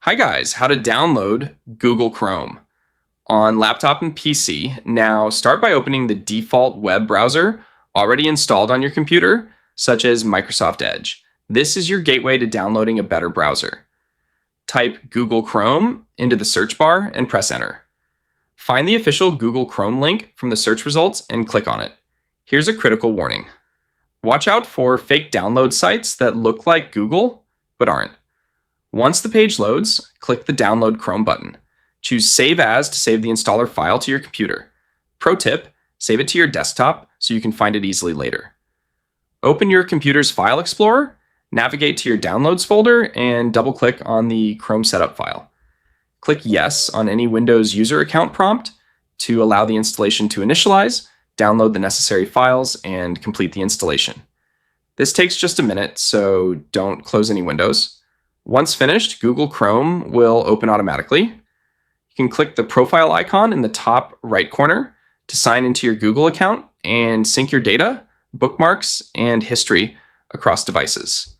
Hi guys, how to download Google Chrome on laptop and PC. Now start by opening the default web browser already installed on your computer, such as Microsoft Edge. This is your gateway to downloading a better browser. Type Google Chrome into the search bar and press enter. Find the official Google Chrome link from the search results and click on it. Here's a critical warning. Watch out for fake download sites that look like Google but aren't. Once the page loads, click the Download Chrome button. Choose Save As to save the installer file to your computer. Pro tip, save it to your desktop so you can find it easily later. Open your computer's File Explorer, navigate to your Downloads folder, and double-click on the Chrome setup file. Click Yes on any Windows user account prompt to allow the installation to initialize, download the necessary files, and complete the installation. This takes just a minute, so don't close any windows. Once finished, Google Chrome will open automatically. You can click the profile icon in the top right corner to sign into your Google account and sync your data, bookmarks, and history across devices.